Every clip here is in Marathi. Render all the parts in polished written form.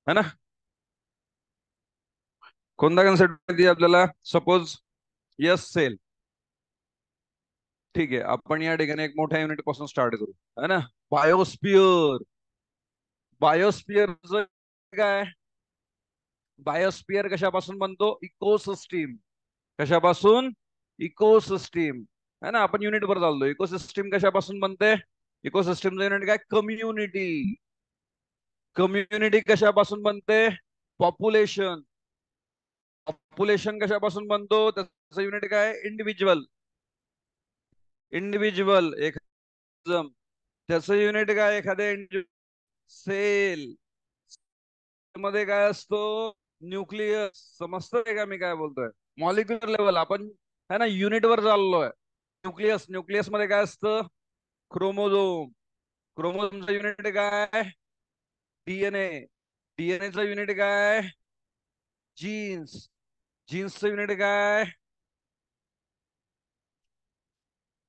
है ना. कोणता कन्सेप्ट माहिती आपल्याला. Suppose yes cell. ठीक आहे, आपण या ठिकाणी एक मोठ्या युनिट पासून स्टार्ट करू. है ना. बायोस्पियर. बायोस्पियर काय. बायोस्पियर कशापासून बनतो. इकोसिस्टीम. कशापासून. इकोसिस्टीम. है ना. आपण युनिट वर चाललो. इकोसिस्टीम कशापासून बनते. इकोसिस्टीमचं युनिट काय. कम्युनिटी. कम्युनिटी कशापासून बनते. पॉप्युलेशन. पॉप्युलेशन कशापासून बनतो. त्याचं युनिट काय. इंडिव्हिज्युअल. इंडिव्हिज्युअल एक. त्याचं युनिट काय. एखाद्या सेल मध्ये काय असतो. न्यूक्लियस. समजतंय का मी काय बोलतोय. मॉलिक्युलर लेवल आपण है ना युनिट वर चाललोय. न्यूक्लियस. न्यूक्लियस मध्ये काय असतं. क्रोमोझोम. क्रोमोझोमचं युनिट काय. डीएनए. डीएनएचं युनिट काय. जीन्स. जीन्सचं युनिट काय.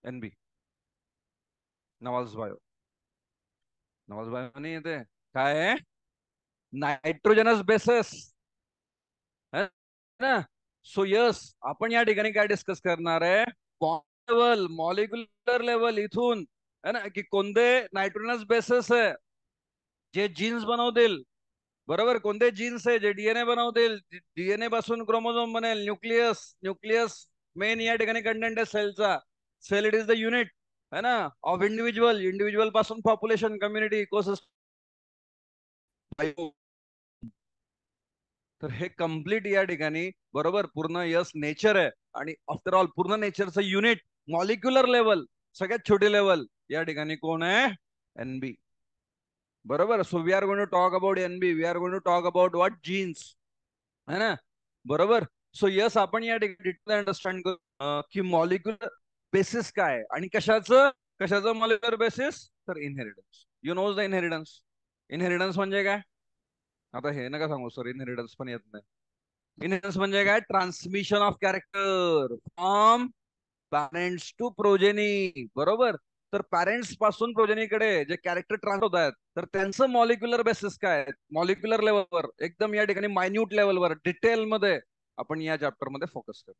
एनबी. नवाज बायो. नवाज बायो नाही येते. काय आहे. Nitrogenous basis. है ना. सो यस आपण या ठिकाणी काय डिस्कस करणार आहे. लेवल मॉलिक्युलर लेवल इथून है ना की कोणते नायट्रोजनस बेसिस आहे जे जीन्स बनवतील. बरोबर. कोणते जीन्स आहे जे डीएनए बनवतील. डीएनए पासून क्रोमोझोम बनेल. न्यूक्लियस. न्यूक्लियस मेन या ठिकाणी कंटेंट आहे सेलचा. Cell it is the unit है ना ऑफ इंडिव्हिज्युअल. इंडिव्हिज्युअल पासून पॉप्युलेशन कम्युनिटी इकोसिस्टम. तर हे कम्प्लीट या ठिकाणी बरोबर पूर्ण यस नेचर आहे. आणि आफ्टर ऑल पूर्ण नेचरचं युनिट मॉलिक्युलर लेवल सगळ्यात छोटी लेवल या ठिकाणी कोण आहे. एनबी. बरोबर. So we are going to talk about NB. We are going to talk about what genes. है ना. बरोबर. सो यस आपण या ठिकाणी अंडरस्टँड करू की मॉलिक्युलर बेसिस काय आणि कशाचं. कशाचं मॉलिक्युलर बेसिस. तर inheritance. You knows the inheritance. Inheritance म्हणजे काय. आता हे नका सांगू सर इनहेरिटन्स पण येत नाही. इनहेरिटन्स म्हणजे काय. Transmission of character from parents to progeny. बरोबर. तर पॅरेंट्स पासून प्रोजेनीकडे जे कॅरेक्टर ट्रान्सफर होत आहेत तर त्यांचं मॉलिक्युलर बेसिस काय. मॉलिक्युलर लेवलवर एकदम या ठिकाणी मायन्यूट लेवलवर डिटेलमध्ये आपण या चॅप्टर मध्ये फोकस करू.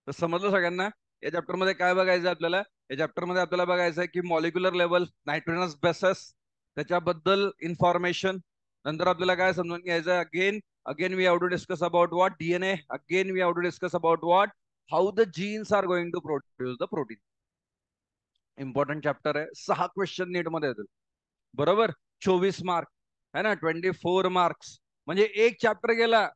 तर समजलं सगळ्यांना. या चॅप्टर मध्ये काय बघायचं आपल्याला. या चॅप्टर मध्ये आपल्याला बघायचं आहे की मॉलिक्युलर लेवल नायट्रोजनस बेसिस त्याच्याबद्दल इन्फॉर्मेशन. नंतर आपल्याला काय समजून घ्यायचं. Again we have to discuss about what DNA. Again we have to discuss about what how the genes are going to produce the protein. Important chapter आहे. 6 क्वेश्चन नीट मध्ये येतील. बरोबर. 24 मार्क है ना. 24 मार्क्स म्हणजे एक चॅप्टर गेला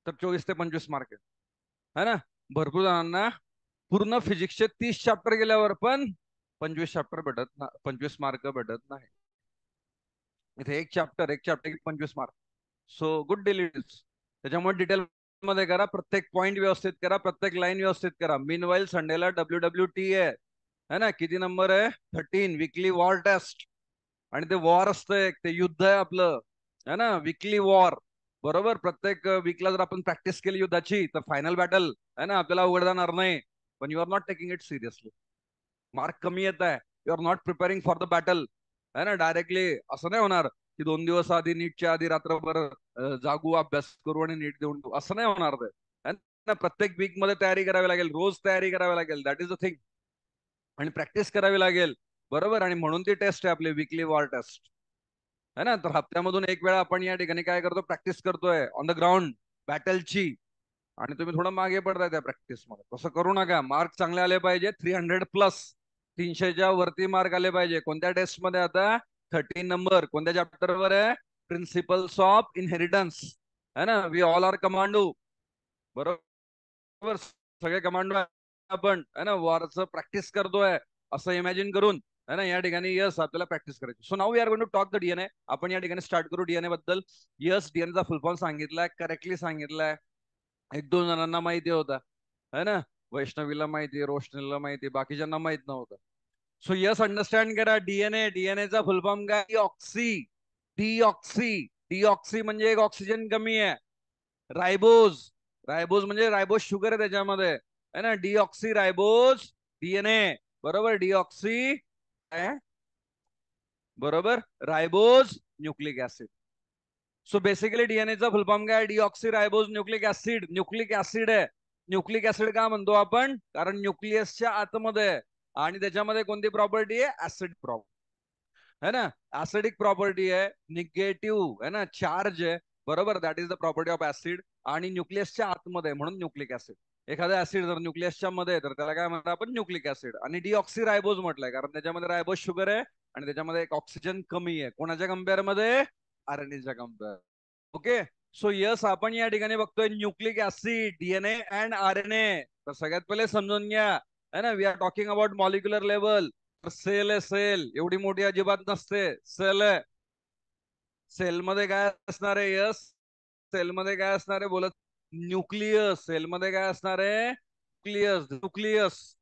तर 24 ते 25 मार्क आहे ना. भरपूर जणांना पूर्ण फिजिक्सचे 30 चॅप्टर गेल्यावर पण 25 चॅप्टर भेटत ना 25 मार्क भेटत नाही. इथे एक chapter 25 mark. So good delete. त्याच्यामुळे डिटेल मध्ये करा. प्रत्येक पॉइंट व्यवस्थित करा. प्रत्येक लाईन व्यवस्थित करा. मीन वाईल संडेला WWT आहे. है ना. किती नंबर आहे. 13 विकली वॉर टेस्ट. आणि ते वॉर असतं एक. ते युद्ध आहे आपलं. है ना. विकली वॉर. बरोबर. प्रत्येक वीकला जर आपण प्रॅक्टिस केली युद्धाची तर फायनल बॅटल है ना आपल्याला उघड जाणार नाही. पण you are not taking it seriously. Mark कमी येत आहे. You are not preparing for the battle. है ना. डायरेक्टली असं नाही होणार की 2 दिवस आधी नीटच्या आधी रात्रभर जागू अभ्यास करू आणि नीट देऊन असं नाही होणार ते. है ना. प्रत्येक वीक मध्ये तयारी करावी लागेल. रोज तयारी करावी लागेल. That is the thing. आणि प्रॅक्टिस करावी लागेल. बरोबर. आणि म्हणून ती टेस्ट आहे आपली विकली वॉर टेस्ट. है ना. तर हप्त्यामधून एक वेळा आपण या ठिकाणी काय करतो. प्रॅक्टिस करतोय ऑन द ग्राउंड बॅटलची. आणि तुम्ही थोडं मागे पडताय त्या प्रॅक्टिस मध्ये. तसं करू नका. मार्क चांगले आले पाहिजे. 300+. 300च्या वरती मार्क आले पाहिजे. कोणत्या टेस्ट मध्ये आता. 13 नंबर. कोणत्या चॅप्टरवर आहे. Principles of inheritance. है ना. We all are commando. बरोबर. सगळे कमांडो आपण है ना. वॉरचं प्रॅक्टिस करतोय असं इमॅजिन करून है ना या ठिकाणी यस आपल्याला प्रॅक्टिस करायची. So now we are going to talk the DNA. आपण या ठिकाणी स्टार्ट करू डीएनए बद्दल. यस डीएनएचा फुल फॉर्म सांगितलाय. करेक्टली सांगितलाय. 1-2 जणांना माहिती होता. है ना. वैष्णवीला माहिती. रोशनीला माहिती. बाकीच्यांना माहित नव्हतं. सो यस अंडरस्टँड करा. डीएनए. डीएनएचा फुल फॉर्म काय. डीऑक्सी. डीऑक्सी. डीऑक्सी म्हणजे एक ऑक्सिजन कमी आहे. रायबोज. रायबोज म्हणजे रायबोज शुगर आहे त्याच्यामध्ये. है ना. Deoxy ribose DNA. बरोबर. डीऑक्सी बरोबर ribose nucleic acid. So basically डीएनएचा फुल फॉर्म काय? Deoxyribose nucleic acid. Nucleic acid आहे. न्यूक्लिक ऍसिड का म्हणतो आपण? कारण न्यूक्लियसच्या आतमध्ये आहे आणि त्याच्यामध्ये कोणती प्रॉपर्टी आहे? ऍसिड प्रॉपर्टी है ना. ऍसिडिक प्रॉपर्टी आहे, निगेटिव्ह है ना, चार्ज आहे, बरोबर. That is the property of acid आणि न्यूक्लियसच्या आतमध्ये म्हणून न्यूक्लिक ऍसिड. एखादा ऍसिड जर न्यूक्लियसच्या मध्ये तर त्याला काय म्हणतात आपण? Nucleic acid. आणि डीऑक्सीरायबोज म्हटलंय कारण त्याच्यामध्ये रायबोज शुगर आहे आणि त्याच्यामध्ये एक ऑक्सिजन कमी आहे. कोणाच्या कम्पेअर मध्ये? आरएनएच्या कम्पेअर. ओके. सो यस, आपण या ठिकाणी बघतोय nucleic acid, DNA and RNA. तर सगळ्यात पहिले समजून घ्या है ना, we are talking about molecular level. Cell आहे, सेल एवढी मोठी अजिबात नसते. सेल आहे, सेलमध्ये काय असणार आहे? यस, सेलमध्ये काय असणार आहे? बोलत न्यूक्लियस. सेलमध्ये काय असणार आहे? न्यूक्लियस. न्यूक्लियस.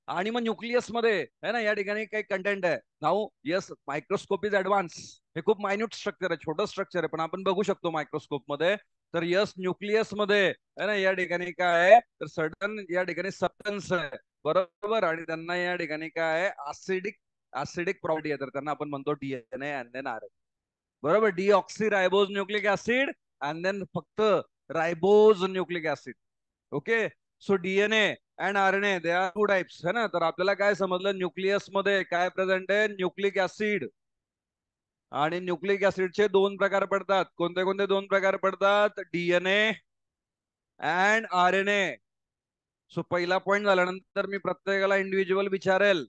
आणि मग न्यूक्लियस मध्ये है ना या ठिकाणी काही कंटेंट आहे. Now yes, microscope is advance. हे खूप मायन्यूट स्ट्रक्चर आहे, छोटं स्ट्रक्चर आहे, पण आपण बघू शकतो मायक्रोस्कोप मध्ये. तर यस, न्यूक्लियस मध्ये है ना या ठिकाणी काय आहे? तर सर्टन या ठिकाणी सबस्टन्स आहे, बरोबर. आणि त्यांना या ठिकाणी काय आहे? ऍसिडिक प्रॉपर्टी आहे. तर त्यांना आपण म्हणतो डीएनए अँड देन आरएनए, बरोबर. Deoxy ribose nucleic acid and then फक्त ribose nucleic acid. Okay. So DNA and RNA they are two types है ना. तर आपल्याला काय समजलं? न्यूक्लियस मध्ये काय प्रेझेंट आहे? Nucleic acid. आणि न्यूक्लिक ऍसिडचे दोन प्रकार पडतात. कोणते कोणते दोन प्रकार पडतात? DNA and RNA. सो पहिला पॉइंट झाल्यानंतर मी प्रत्येकाला इंडिव्हिज्युअल विचारेल,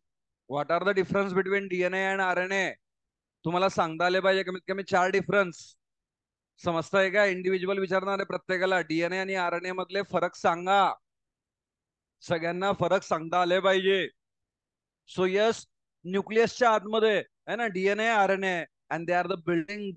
what are the difference between DNA and RNA. तुम्हाला सांगता आले पाहिजे कमीत कमी 4 डिफरन्स. समजताय का? इंडिव्हिज्युअल विचारणार आहे प्रत्येकाला, डीएनए आणि आरएनए मधले फरक सांगा. सगळ्यांना फरक सांगता आले पाहिजे. सो यस, न्यूक्लियसच्या आतमध्ये है ना DNA RNA and they are the building,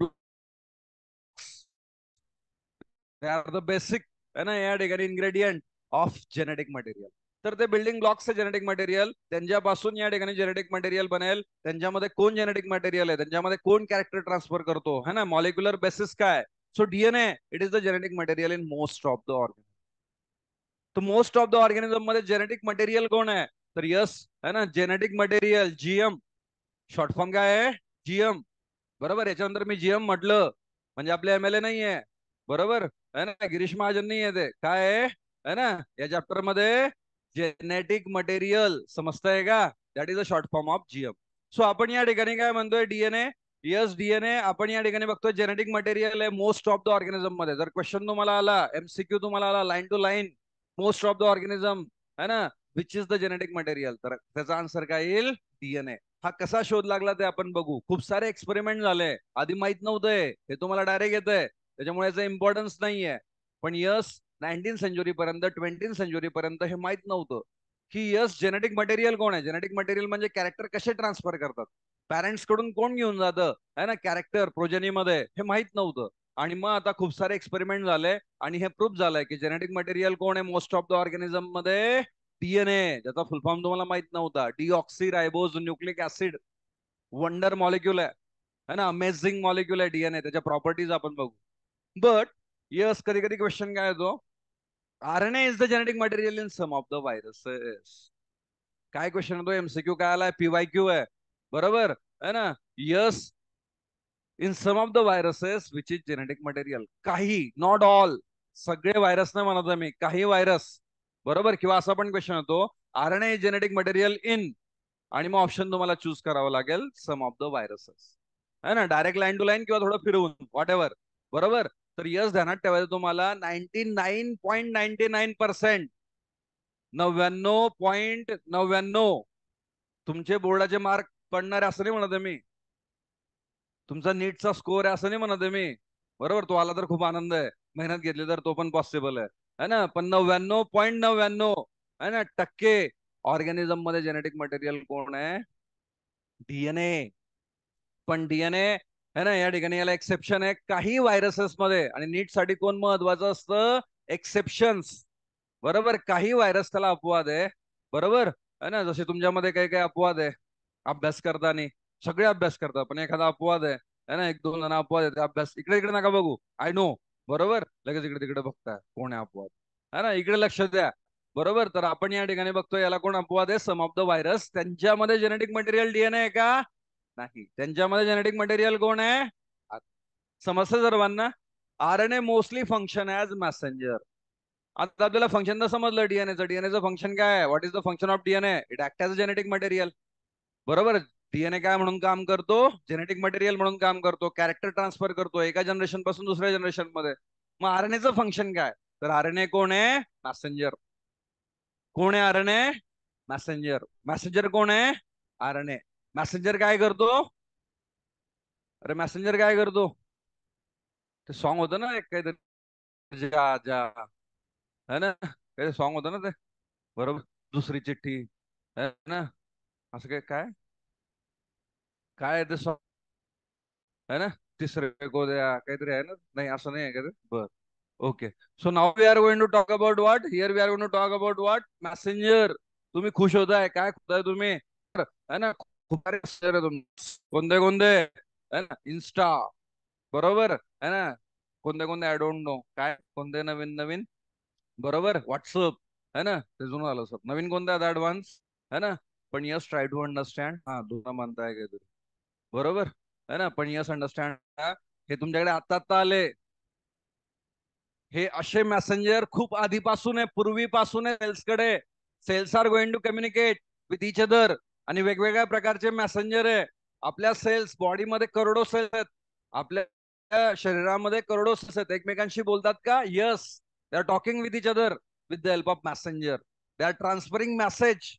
they are the basic है ना या ठिकाणी इन्ग्रेडियंट ऑफ जेनेटिक मटेरियल. तर ते बिल्डिंग ब्लॉक्स आहे जेनेटिक मटेरियल. त्यांच्यापासून या ठिकाणी जेनेटिक मटेरियल बनेल. त्यांच्यामध्ये कोण जेनेटिक मटेरियल आहे, त्यांच्यामध्ये कोण कॅरेक्टर ट्रान्सफर करतो है ना, मॉलिक्युलर बेसिस काय. So DNA it is the genetic material in most of the organ. तर मोस्ट ऑफ द ऑर्गॅनिझम मध्ये जेनेटिक मटेरियल कोण आहे? तर यस है ना, genetic material GM. Short form काय आहे? जीएम, बरोबर. याच्यानंतर मी जीएम म्हटलं म्हणजे आपले एमएलए नाही आहे, बरोबर है ना, गिरीश महाजन नाही आहे. ते काय आहे है ना या चॅप्टर मध्ये? Genetic material. समजतंय का? That is a short form of GM. So आपण या ठिकाणी काय म्हणतोय? डीएनए. यस, डीएनए आपण या ठिकाणी बघतोय जेनेटिक मटेरियल आहे मोस्ट ऑफ द ऑर्गॅनिझम मध्ये. जर क्वेश्चन तुम्हाला आला, एमसीक्यू तुम्हाला आला line to line, most of the organism है ना which is the genetic material, तर त्याचा आन्सर काय येईल? डीएनए. हा कसा शोध लागला ते आपण बघू. खूप सारे एक्सपेरिमेंट झाले, आधी माहित नव्हते, हे तुम्हाला डायरेक्ट येतंय त्याच्यामुळे याचा इम्पॉर्टन्स नाहीये. पण यस, 19 सेंचुरी पर्यंत, 20 सेंचुरी पर्यंत हे माहित नव्हतं की यस जेनेटिक मटेरियल कोण आहे. जेनेटिक मटेरियल म्हणजे कॅरेक्टर कसे ट्रान्सफर करतात, पॅरेंट्स कडून कोण घेऊन जातं है ना कॅरेक्टर प्रोजेनीमध्ये, हे माहित नव्हतं. आणि मग आता खूप सारे एक्सपेरिमेंट झाले आणि हे प्रूफ झालंय की जेनेटिक मटेरियल कोण आहे मोस्ट ऑफ द ऑर्गॅनिझम मध्ये? डीएनए. ज्याचा फुल फॉर्म तुम्हाला माहित नव्हता, deoxy ribose nucleic acid. Wonder molecule आहे है ना, अमेझिंग मॉलिक्युल आहे डीएनए. त्याच्या प्रॉपर्टीज आपण बघू. बट यस, कधी कधी क्वेश्चन काय येतो? RNA is the genetic material in some of the viruses. काय क्वेश्चन येतो? एमसीक्यू काय आलाय? पीवायक्यू आहे, बरोबर है ना. Yes, in some of the viruses which is genetic material. काही, नॉट ऑल. सगळे व्हायरस नाही म्हणत मी, काही व्हायरस, बरोबर. किंवा असा पण क्वेश्चन येतो, RNA is genetic material in, आणि मग ऑप्शन तुम्हाला चूज करावं लागेल सम ऑफ द व्हायरसेस है ना, डायरेक्ट लाईन टू लाईन किंवा थोडं फिरवून, व्हॉट एव्हर, बरोबर. तर यस, ध्यानात ठेवायचं तुम्हाला 99.99%, 99.99 तुमचे बोर्डाचे मार्क पडणारे असं नाही म्हणत मी, तुमचा नीटचा स्कोर आहे असं नाही म्हणत मी, बरोबर. तो आला तर खूप आनंद आहे, मेहनत घेतली तर तो पण पॉसिबल आहे है ना. पण 99.99 है ना टक्के ऑर्गॅनिझम मध्ये जेनेटिक मटेरियल कोण आहे? डीएनए. पण डीएनए है ना या ठिकाणी याला एक्सेप्शन आहे काही व्हायरसेस मध्ये. आणि नीट साठी कोण महत्वाचं असतं? एक्सेप्शन्स, बरोबर. काही व्हायरस त्याला अपवाद आहे, बरोबर है ना. जसे तुमच्यामध्ये काही काही अपवाद आहे अभ्यास करताना, सगळे अभ्यास करतात पण एखादा अपवाद आहे है ना, एक दोन जण अपवाद आहे, अभ्यास इकडे इकडे नका बघू, आय नो, बरोबर. लगेच इकडे तिकडे बघताय कोण आहे अपवाद है ना, इकडे लक्ष द्या, बरोबर. तर आपण या ठिकाणी बघतोय याला कोण अपवाद आहे? सम ऑफ द व्हायरस. त्यांच्यामध्ये जेनेटिक मटेरियल डीएनए आहे का? नाही. त्यांच्यामध्ये जेनेटिक मटेरियल कोण आहे? समजतं सर्वांना? RNA mostly function as Messenger. आता आपल्याला फंक्शन तर समजलं डीएनएचं. डीएनएचं फंक्शन काय आहे? What is the function of DNA? It act as a genetic material. बरोबर. डीएनए काय म्हणून काम करतो? जेनेटिक मटेरियल म्हणून काम करतो. कॅरेक्टर ट्रान्सफर करतो एका जनरेशन पासून दुसऱ्या जनरेशन मध्ये. मग आरएनएचं फंक्शन काय? तर आरएनए कोण आहे? मॅसेंजर. कोण आहे आरएनए? मॅसेंजर. मॅसेंजर कोण आहे? आरएनए. मॅसेंजर काय करतो? अरे मॅसेंजर काय करतो? ते सॉन्ग होतं ना एक काहीतरी, जा जा, है ना? काही सॉन्ग होतं ना ते, बरोबर. दुसरी चिठ्ठी, है ना? असं काय काय काय आहे ते सॉन्ग, है ना? तिसरे को द्या काहीतरी आहे ना? नाही, असं नाही आहे का ते? बर. Okay. So now we are going to talk about what here we are going to talk about what messenger. तुम्ही खुश होताय काय? खुश तुम्ही, है ना? खूप सारे messenger आहे कोणते कोणते? है ना? इन्स्टा, बरोबर, है ना? कोणते कोणते आय डोंट नो, काय कोणते नवीन नवीन, बरोबर. व्हॉट्सअप, है ना? ते जुनं आलं सर. नवीन कोणते आहेत ऍडव्हान्स, है ना? पण यस ट्राय टू अंडरस्टँड. हा जुना म्हणताय काहीतरी, बरोबर, है ना? पण यस अंडरस्टँड, हे तुमच्याकडे आत्ता आत्ता आले. हे असे मेसेंजर खूप आधीपासून आहे, पूर्वीपासून आहे सेल्सकडे. Cells are going to communicate with each other. आणि वेगवेगळ्या प्रकारचे मेसेंजर आहे आपल्या. सेल्स बॉडीमध्ये करोडो सेल्स आहेत. आपल्या शरीरामध्ये करोडो सेल्स आहेत. एकमेकांशी बोलतात का? Yes. They are talking with each other with the help of Messenger. They are transferring message.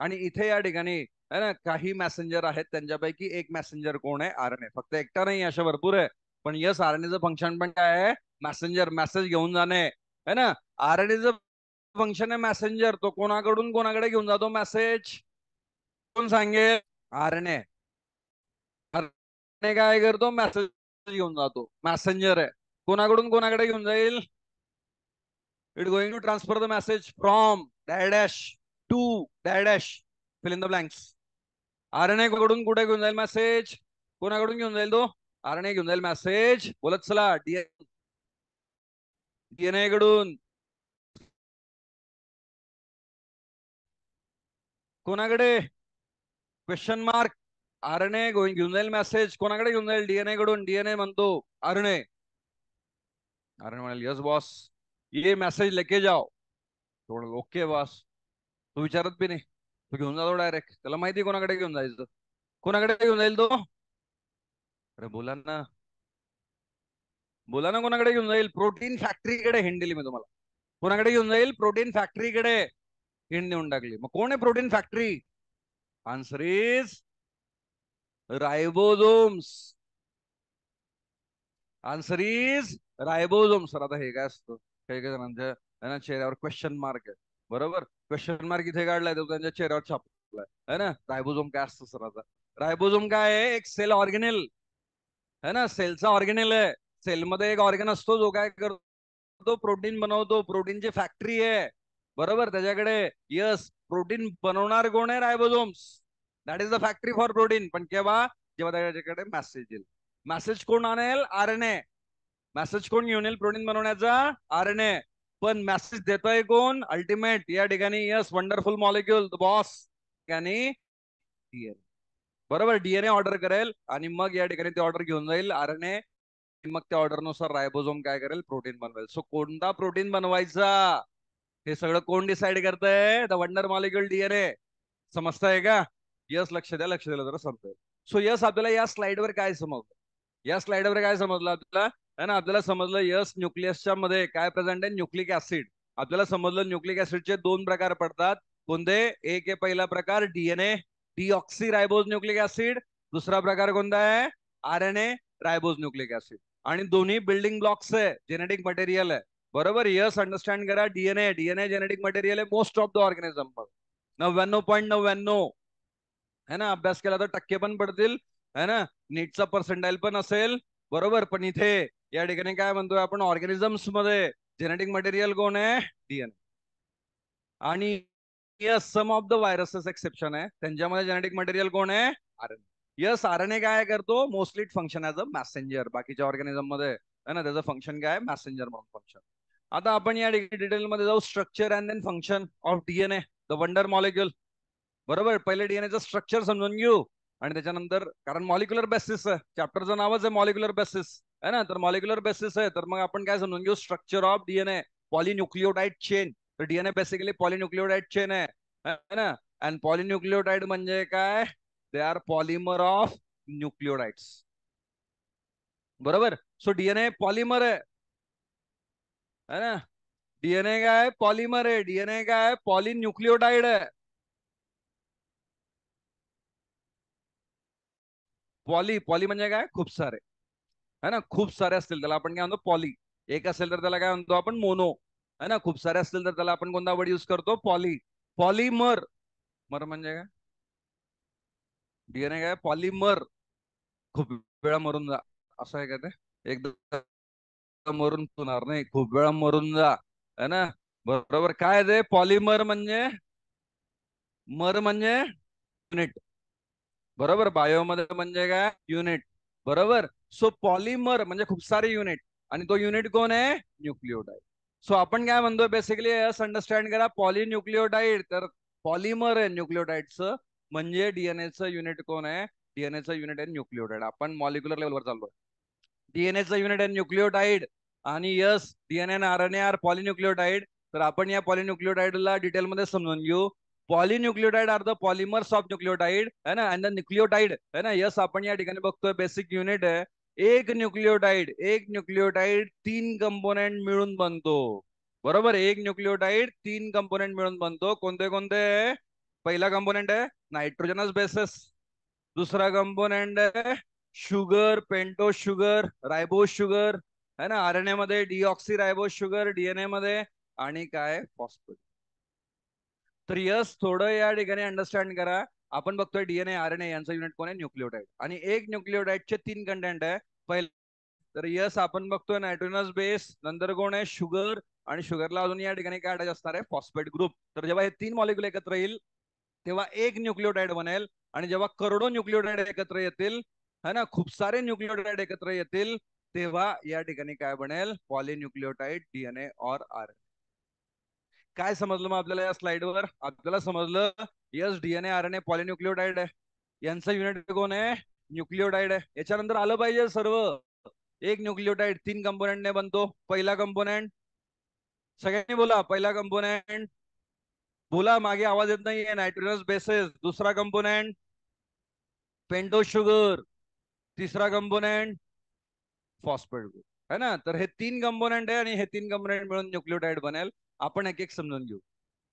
आणि इथे या ठिकाणी है ना काही मॅसेंजर आहेत, त्यांच्यापैकी एक मॅसेंजर कोण आहे? आरएनए. फक्त एकटा नाही, अशा भरपूर आहे. पण यस, आरएनएचं फंक्शन पण काय आहे? मॅसेंजर, मेसेज घेऊन जाणे, है ना? आरएनएचं फंक्शन आहे मॅसेंजर. तो कोणाकडून कोणाकडे घेऊन जातो मेसेज? कोण सांगेल? आरएनए. आरएनए काय करतो? मेसेज घेऊन जातो. मॅसेंजर आहे. कोणाकडून कोणाकडे घेऊन जाईल? It going to transfer the message from dash to dash, fill in the blanks. RNA कडून कुठे घेऊन जाईल मेसेज? कोणाकडून घेऊन जाईल तो? आरएनए घेऊन जाईल मेसेज, बोलत चला, डीएनए कडून कोणाकडे? Question mark. आरएनए घेऊन जाईल मेसेज कोणाकडे? घेऊन जाईल डीएनए कडून. डीएनए म्हणतो आरएनए. आरएनए म्हणाल यस बॉस, ये मेसेज लेके जाओ. थोडं ओके बॉस. तू विचारत बी नाही, तू घेऊन जातो डायरेक्ट. त्याला माहिती कोणाकडे घेऊन जायचं. कोणाकडे घेऊन जाईल तो? अरे बोला ना, बोला ना, कोणाकडे घेऊन जाईल? प्रोटीन फॅक्टरीकडे हिंड दिली मी तुम्हाला. कोणाकडे घेऊन जाईल? प्रोटीन फॅक्टरीकडे हिंड देऊन टाकली. मग कोण आहे protein factory? Answer is ribosomes. Answer is ribosome. Sir आता हे काय असतं? काही काही जणांच्या है ना चेहऱ्यावर क्वेश्चन मार्क आहे, बरोबर. क्वेश्चन मार्क इथे काढलाय तो त्यांच्या चेहऱ्यावर छापलाय, है ना? रायबोझोम काय असतं सर? आता रायबोझोम काय आहे? एक सेल ऑर्गेनेल, है ना? सेलचा ऑर्गेनेल आहे. सेलमध्ये एक ऑर्गन असतो जो काय करतो? प्रोटीन बनवतो. प्रोटीनची फॅक्टरी आहे, बरोबर. त्याच्याकडे यस, प्रोटीन बनवणार कोण आहे? Ribosomes. That is the factory for protein. पण केव्हा? जेव्हा त्याच्याकडे मेसेज येईल. मेसेज कोण आणेल? आरएनए. मेसेज कोण घेऊन येईल प्रोटीन बनवण्याचा? आरएनए. पण मेसेज देतोय कोण? अल्टिमेट या ठिकाणी yes wonderful molecule, the boss, ठिकाणी डीएनए. बरोबर. डीएनए ऑर्डर करेल आणि मग या ठिकाणी ते ऑर्डर घेऊन जाईल आरएनए. मग त्या ऑर्डरनुसार रायबोझोम काय करेल? प्रोटीन बनवेल. सो कोणता प्रोटीन बनवायचा हे सगळं कोण डिसाइड करतंय? The wonder molecule DNA. समजतंय का? यस, लक्ष द्या, लक्ष दिलं जरा समजेल. सो यस, आपल्याला या स्लाइडवर काय समजलं? या स्लाइडवर काय समजलं आपल्याला? है ना, आपल्याला समजलं यस न्यूक्लियसच्या मध्ये काय प्रेझेंट आहे? Nucleic acid. आपल्याला समजलं न्यूक्लिक ऍसिडचे दोन प्रकार पडतात. कोणते? एक आहे पहिला प्रकार DNA, deoxy ribose nucleic acid. दुसरा प्रकार कोणता आहे? RNA ribose nucleic acid. आणि दोन्ही बिल्डिंग ब्लॉक्स आहे, जेनेटिक मटेरियल आहे, बरोबर. यस अंडरस्टँड करा. डीएनए, डीएनए जेनेटिक मटेरियल आहे मोस्ट ऑफ द ऑर्गॅनिझम. 99.99, है ना? अभ्यास केला तर टक्के पण पडतील, है ना? नीटचा पर्सेंटाईल पण असेल, बरोबर. पण इथे या ठिकाणी काय म्हणतोय आपण? ऑर्गॅनिझम्स मध्ये जेनेटिक मटेरियल कोण आहे? डीएनए. आणि yes some of the viruses exception आहे, त्यांच्यामध्ये जेनेटिक मटेरियल कोण आहे? आरएनए. यस, आरएनए काय करतो? Mostly function as a Messenger. बाकीच्या ऑर्गॅनिझम मध्ये है ना त्याचं फंक्शन काय? मॅसेंजर म्हणून फंक्शन. आता आपण या डिटेल मध्ये जाऊ. Structure and then function of DNA, the wonder molecule. बरोबर. पहिले डीएनएचं स्ट्रक्चर समजून घेऊ आणि त्याच्यानंतर कारण मॉलिक्युलर बेसिस आहे, चॅप्टरचं नावच आहे मॉलिक्युलर बेसिस आहे ना, तर मॉलिक्युलर बेसिस आहे तर मग आपण काय समजून घेऊ स्ट्रक्चर ऑफ डीएनए पॉलिन्यूक्लियोटाइड चेन. तर डीएनए बेसिकली पॉलिन्यूक्लियोटाइड चेन आहे ना. अँड पॉलिन्यूक्लियोटाइड म्हणजे काय, they are polymer of nucleotides. बरोबर. सो डीएनए पॉलिमर है ना. डीएनए काय आहे, पॉलिमर आहे. डीएनए काय आहे, पॉलिन्यूक्लियोटाइड आहे. पॉली पॉली म्हणजे काय, खूप सारे है ना, खूप सारे असतील त्याला आपण काय म्हणतो पॉली. एक असेल तर त्याला काय म्हणतो आपण मोनो. है ना, खूप सारे असतील तर त्याला आपण कोणता वर्ड यूज करतो, पॉली. पॉलिमर. मर म्हणजे काय, डीएनए काय पॉलिमर. खूप वेळा मरून जा असं आहे का ते, एकदा मरून होणार नाही, खूप वेळा मरून जा. है ना. बरोबर. काय ते पॉलिमर म्हणजे, मर म्हणजे युनिट. बरोबर. बायोमध्ये म्हणजे काय, युनिट. बरोबर. सो पॉलिमर म्हणजे खूप सारे युनिट, आणि तो युनिट कोण आहे, न्यूक्लियोटाइड. सो आपण काय म्हणतोय बेसिकली अंडरस्टँड करा, पॉलिन्यूक्लियोटाइड तर पॉलिमर आहे न्यूक्लियोटाइडचं. म्हणजे डीएनएचं युनिट कोण आहे, डीएनएचं युनिट आहे न्यूक्लियोटाइड. आपण मॉलिक्युलर लेवलवर चाललोय. डीएनएचं युनिट आहे न्यूक्लियोटाइड. आणि यस, डीएनए आणि आरएनए आर पॉलिन्यूक्लियोटाइड. तर आपण या पॉलिन्यूक्लियोटाइडला डिटेलमध्ये समजून घेऊ. Polynucleotide are the polymers of nucleotide है ना, अँड द न्यूक्लियोटाइड है ना. यस, आपण या ठिकाणी बघतोय बेसिक युनिट आहे. एक न्यूक्लियोटाइड 3 कंपोनेंट मिळून बनतो. बरोबर. एक न्यूक्लियोटाइड 3 कंपोनेंट मिळून बनतो. कोणते कोणते. पहिला कंपोनेंट आहे नायट्रोजनस बेसिस. दूसरा कंपोनेंट है शुगर, पेंटो शुगर, रायबोज शुगर है ना. आरएनए मध्ये डीऑक्सी रायबोज शुगर, डीएनए मध्ये, आणि काय फॉस्फेट. तर यस, थोडं या ठिकाणी अंडरस्टँड करा. आपण बघतोय डीएनए आरएनए यांचा युनिट कोण आहे, न्यूक्लियोटाइड. आणि एक न्यूक्लियोटाइडचे 3 कंटेंट आहे. पहिले तर यस आपण बघतोय नायट्रोजनस बेस, नंतर कोण आहे शुगर, आणि शुगरला अजून या ठिकाणी काय अटॅच असणार आहे, फॉस्फेट ग्रुप. तर जेव्हा हे 3 मॉलिक्युल एकत्र येईल तेव्हा एक न्यूक्लियोटाइड बनेल. आणि जेव्हा करोडो न्यूक्लियोटाइड एकत्र येतील है ना, खूप सारे न्यूक्लियोटाइड एकत्र येतील, तेव्हा या ठिकाणी काय बनेल, पॉलिन्यूक्लियोटाइड डीएनए और आरएनए. काय समजलं मग आपल्याला या स्लाइडवर, आपल्याला समजलं यस डीएनए आरएनए पॉलिन्यूक्लियोटाइड आहे, यांचं युनिट कोण आहे, न्यूक्लियोटाइड आहे. याच्यानंतर आलं पाहिजे सर्व. एक न्यूक्लियोटाइड 3 कंपोनेंटने बनतो. पहिला कंपोनेंट, सगळ्यांनी बोला पहिला कंपोनेंट. बोला, मागे आवाज येत नाहीये. Nitrogenous basis. दुसरा कंपोनेंट पेंटो शुगर. तिसरा कंपोनेंट फॉस्फेट ग्रुप है ना. तर हे 3 कंपोनेंट आहे, आणि हे 3 कंपोनेंट मिळून न्यूक्लियोटाइड बनेल. आपण एक एक समजून घेऊ.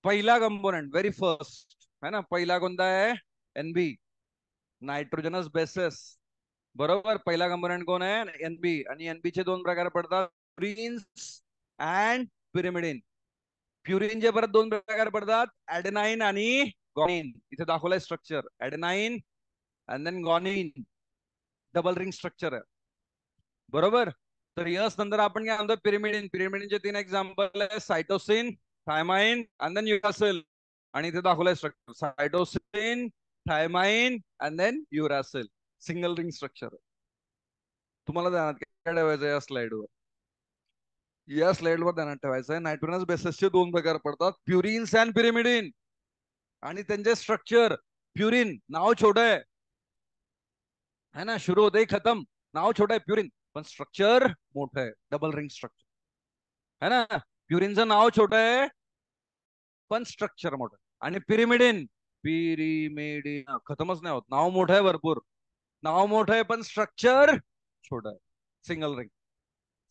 पहिला कंपोनेंट व्हेरी फर्स्ट है ना, पहिला कोणता आहे, एनबी, नायट्रोजनस बेसिस. बरोबर. पहिला कंपोनेंट कोण आहे, एनबी. आणि एनबी चे 2 प्रकार पडतात, प्युरिन्स अँड पिरिमिडिन. प्युरिनचे परत 2 प्रकार पडतात, ऍडेनाइन आणि गॉनिन. इथे दाखवलंय structure, adenine and then guanine, double ring structure आहे. बरोबर. तर यस, नंतर आपण काय म्हणतो, पिरिमिडिन. पिरिमिडिनचे 3 एक्झाम्पल आहे, cytosine, thymine and then uracil. आणि इथे दाखवलंय structure, cytosine, thymine and then uracil. Single ring structure. तुम्हाला ध्यानात काय ठेवायचं या स्लाइडवर, या स्लाइडवर ध्यानात ठेवायचं आहे, नायट्रोजनस बेसिसचे 2 प्रकार पडतात, प्युरिन्स अँड पिरिमिडिन. आणि त्यांचे स्ट्रक्चर, प्युरिन नाव छोटं है ना, शुरू होते ही खत्म, नाव छोटं आहे प्युरिन, पण स्ट्रक्चर मोठं आहे, डबल रिंग स्ट्रक्चर है ना. प्युरिनचं नाव छोटं आहे पण स्ट्रक्चर मोठं. आणि पिरिमिडिन, पिरिमिडिन खतमच नाही होत, नाव मोठं आहे भरपूर, नाव मोठं आहे पण स्ट्रक्चर छोटं आहे, सिंगल रिंग.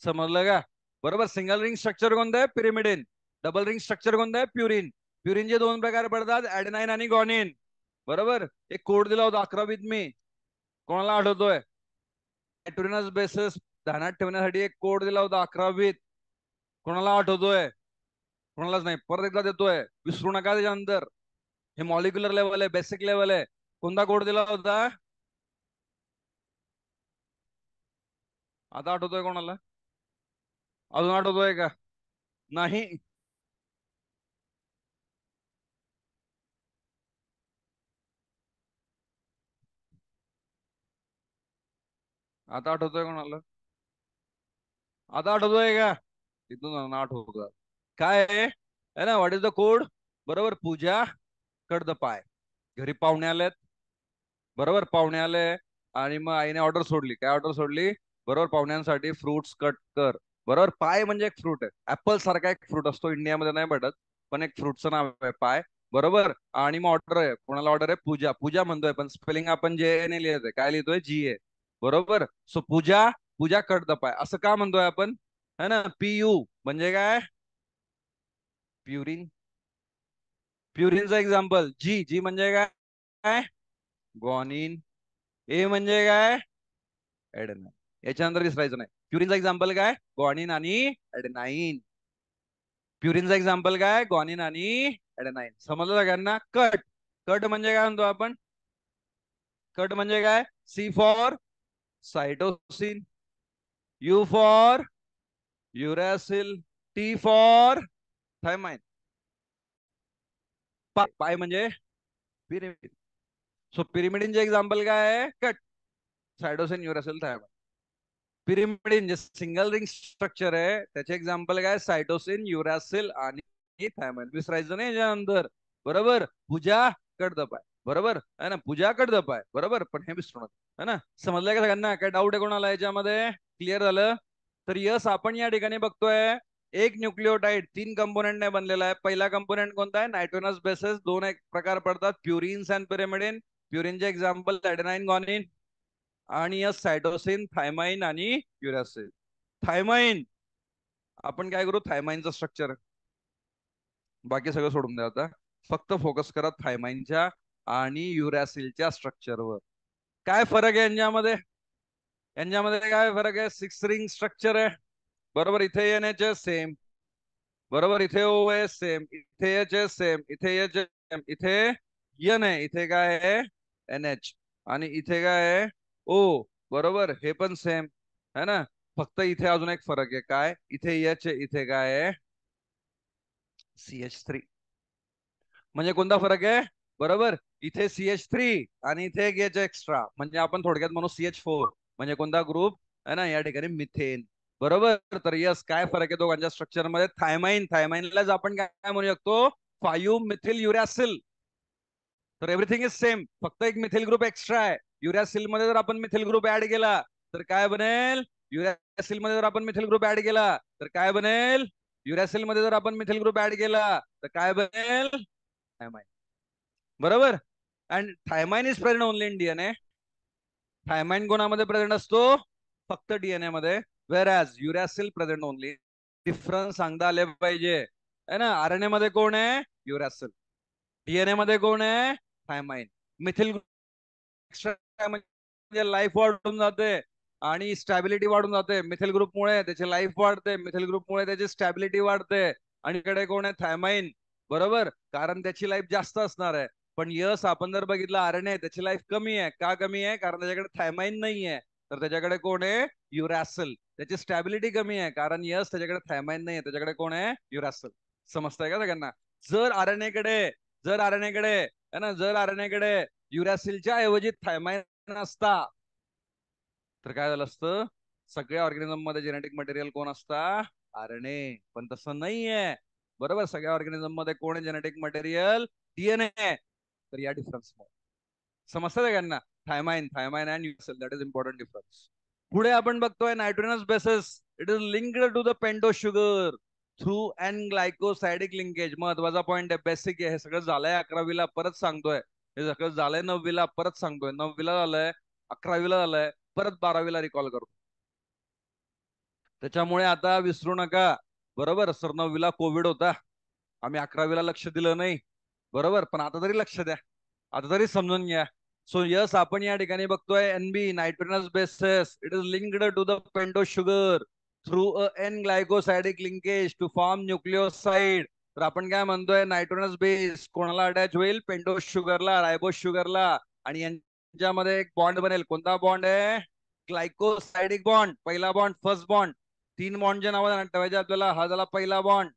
समजलं का. बरोबर. सिंगल रिंग स्ट्रक्चर कोणतं आहे, पिरिमिडिन. डबल रिंग स्ट्रक्चर कोणतं आहे, प्युरिन. प्युरिनचे 2 प्रकार पडतात, ऍडेनाइन आणि गॉनिन. बरोबर. एक कोड दिला होता 11वीत मी, कोणाला आठवतोय, नायट्रोजनस बेसिस ध्यानात ठेवण्यासाठी एक कोड दिला होता 11वीत, कोणाला आठवतोय, कोणालाच नाही, परत एकदा देतोय, विसरू नका त्याच्यानंतर. हे मॉलिक्युलर लेवल आहे, बेसिक लेवल आहे. कोणता कोड दिला होता, आता आठवतोय कोणाला, अजून आठवतोय का, नाही. आता आठवतोय कोणाला, आता आठवतोय का, इथून आठवत काय आहे ना, व्हॉट इज द कोड. बरोबर. पूजा कड द पाय, घरी पाहुणे आलेत. बरोबर पाहुणे आले आणि मग आईने ऑर्डर सोडली. काय ऑर्डर सोडली? बरोबर पाहुण्यांसाठी फ्रुट्स कट कर. बरोबर पाय म्हणजे एक फ्रूट आहे. ऍपल सारखा एक फ्रूट असतो, इंडियामध्ये नाही भेटत, पण एक फ्रूटचं नाव आहे पाय. बरोबर. आणि मग ऑर्डर आहे, कोणाला ऑर्डर आहे? पूजा. पूजा म्हणतोय पण स्पेलिंग आपण जे ने लिहित आहे, काय लिहितोय? G-A. बरोबर. So Pooja, Pooja cut the pie असं का म्हणतोय आपण? है ना. PU म्हणजे काय? प्युरिन. प्युरिनचं एक्झाम्पल. जी म्हणजे काय? ग्वानिन. ए म्हणजे काय? एडेनाइन. याच्यानंतर विसरायचं नाही. प्युरिनचा एक्झाम्पल काय? ग्वानिन आणि एडेनाइन. प्युरिनचा एक्झाम्पल काय? ग्वानिन आणि एडेनाइन. समजलं सगळ्यांना? कट. कट म्हणजे काय म्हणतो आपण? कट म्हणजे काय? C for cytosine, U for uracil, T for thymine. Py म्हणजे पिरिमिडिन. सो पिरिमिडिनचे एक्झाम्पल काय आहे? Cut, cytosine, uracil, thymine. Pyrimidine जे सिंगल रिंग स्ट्रक्चर आहे त्याचे एक्झाम्पल काय? सायटोसिन, युरॅसिल आणि थायमाइन. विसरायचं नाही याच्यानंतर. बरोबर. पूजा कट द पाय. बरोबर है ना. पूजा कट द पाय. बरोबर. पण हे विसरू नका, है ना. समजलंय का सगळ्यांना? काय डाऊट आहे कोणाला याच्यामध्ये? क्लिअर झालं? तर यस, आपण या ठिकाणी बघतोय एक न्यूक्लिओटाइड 3 कंपोनेंटने बनलेला आहे. पहिला कंपोनेंट कोणता आहे? Nitrogenous bases. दोन एक प्रकार पडतात, प्युरिन्स अँड पिरिमिडिन. प्युरिनचे एक्झाम्पल एडेनाइन, ग्वानिन. आणि यस सायटोसिन, थायमाइन आणि युरॅसिल. थायमाइन, आपण काय करू? थायमाइनचं स्ट्रक्चर, बाकी सगळं सोडून द्या आता. फक्त फोकस करा थायमाइनच्या आणि युरॅसिलच्या स्ट्रक्चरवर. काय फरक आहे यांच्यामध्ये? यांच्यामध्ये काय फरक आहे? 6 रिंग स्ट्रक्चर आहे. बरोबर. इथे NH सेम. बरोबर. इथे OS सेम, इथे HS सेम, इथे H सेम, इथे N आहे, इथे काय आहे? NH. आणि इथे काय आहे? O. बरोबर. हे पण सेम है ना. फक्त इथे अजून एक फरक आहे. काय? इथे H आहे, इथे काय आहे? CH3. म्हणजे कोणता फरक आहे? बरोबर. इथे CH3 आणि इथे एक H एक्स्ट्रा, म्हणजे आपण थोडक्यात म्हणू CH4. म्हणजे कोणता ग्रुप आहे ना या ठिकाणी? मिथेन. बरोबर. तर यस, काय फरक आहे दोघांच्या स्ट्रक्चर मध्ये? थायमाइन. थायमाइनलाच आपण काय म्हणू शकतो? 5 मिथिल युरॅसिल. तर एव्हरीथिंग इज सेम, फक्त एक मिथिल ग्रुप एक्स्ट्रा आहे. युरॅसिल मध्ये जर आपण मिथिल ग्रुप ऍड केला तर काय बनेल? युरॅसिल मध्ये जर आपण मिथिल ग्रुप ऍड केला तर काय बनेल? युरॅसिल मध्ये जर आपण मिथिल ग्रुप ऍड केला तर काय बनेल? थायमाइन. बरोबर. And thymine is present only in DNA. Thymine कोणामध्ये प्रेझेंट असतो? फक्त DNA मध्ये. Whereas uracil present only. Difference सांगता आले पाहिजे, है ना. RNA मध्ये कोण आहे? युरॅसिल. DNA मध्ये कोण आहे? थायमाइन. मिथिल एक्स्ट्रा म्हणजे लाईफ वाढून जाते आणि स्टॅबिलिटी वाढून जाते. मिथिल ग्रुपमुळे त्याची लाईफ वाढते, मिथिल ग्रुपमुळे त्याची स्टॅबिलिटी वाढते. आणि इकडे कोण आहे? थायमाइन. बरोबर. कारण त्याची लाईफ जास्त असणार आहे. पण यस, आपण जर बघितलं RNA त्याची लाईफ कमी आहे. का कमी आहे? कारण त्याच्याकडे थायमाइन नाही आहे. तर त्याच्याकडे कोण आहे? युरॅसिल. त्याची स्टॅबिलिटी कमी आहे कारण यस त्याच्याकडे थायमाइन नाही आहे. त्याच्याकडे कोण आहे? युरॅसिल. समजतंय का सगळ्यांना? जर RNA कडे जर RNA कडे है ना, जर RNA कडे युरॅसिलच्या ऐवजी थायमाइन असता तर काय झालं असतं? सगळ्या ऑर्गॅनिझम मध्ये जेनेटिक मटेरियल कोण असता? RNA. पण तसं नाहीये. बरोबर. सगळ्या ऑर्गॅनिझम मध्ये कोण आहे जेनेटिक मटेरियल? DNA. तर या डिफरन्स समजतं सगळ्यांना? Thymine, thymine and uracil, that is important difference. पुढे आपण बघतोय nitrogenous bases. It is linked to the pentose sugar through and glycosidic linkage. महत्वाचा पॉईंट आहे, बेसिक आहे. हे सगळं झालंय 11वीला, परत सांगतोय. हे सगळं झालंय 9वीला, परत सांगतोय. 9वीला झालंय, 11वीला झालंय, परत 12वीला रिकॉल करतो. त्याच्यामुळे आता विसरू नका. बरोबर. सर 9वीला कोविड होता, आम्ही 11वीला लक्ष दिलं नाही. बरोबर. पण आता तरी लक्ष द्या, आता तरी समजून घ्या. सो यस, आपण या ठिकाणी बघतोय NB, nitrogenous bases. It is linked to the pentose sugar through a N glycosidic linkage to form nucleoside. तर आपण काय म्हणतोय? नायट्रोजनस बेस कोणाला अटॅच होईल? पेंटोज शुगरला, रायबोस शुगरला. आणि यांच्यामध्ये एक बॉन्ड बनेल. कोणता बॉन्ड आहे? Glycosidic bond. पहिला बॉन्ड, फर्स्ट बॉन्ड. 3 बॉन्डच्या नावाने ठेवायचे आपल्याला. हा झाला पहिला बॉन्ड.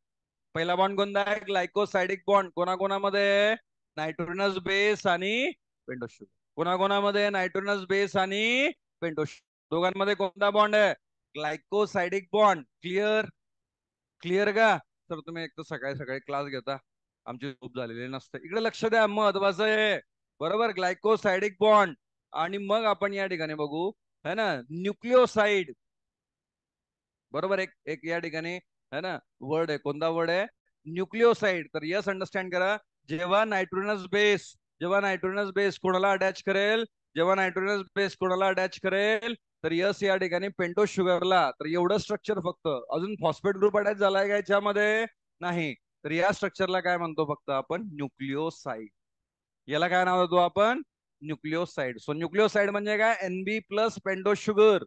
पहिला बॉन्ड कोणता आहे? Glycosidic bond. कोणाकोणामध्ये? नायट्रोजनस बेस आणि पेंटोज शुगर. कोणाकोणामध्ये? नायट्रोजनस बेस आणि पेंटोज शुगर. दोघांमध्ये कोणता बॉन्ड आहे? Glycosidic bond. क्लिअर? क्लिअर का? तर तुम्ही एक तर सकाळी सकाळी क्लास घेता, आमची झोप झालेली नसते. इकडे लक्ष द्या, महत्वाचं आहे. बरोबर. ग्लायकोसायडिक बॉन्ड. आणि मग आपण या ठिकाणी बघू है ना न्यूक्लिओसाइड. बरोबर एक एक या ठिकाणी है ना वर्ड आहे, कोणता वर्ड आहे? न्यूक्लिओसाइड. तर यस अंडरस्टँड करा, जेव्हा नायट्रोजनस बेस कोणाला अटॅच करेल, जेव्हा नायट्रोजनस बेस कोणाला अटॅच करेल, तर यस या ठिकाणी पेंटोज शुगरला. तर एवढं स्ट्रक्चर फक्त, अजून फॉस्फेट ग्रुप अटॅच झालाय का याच्यामध्ये? नाही. तर या स्ट्रक्चरला काय म्हणतो फक्त आपण? न्यूक्लिओसाइड. याला काय नाव देतो आपण? न्यूक्लिओसाइड. सो न्यूक्लिओसाइड म्हणजे काय? NB plus pentose sugar.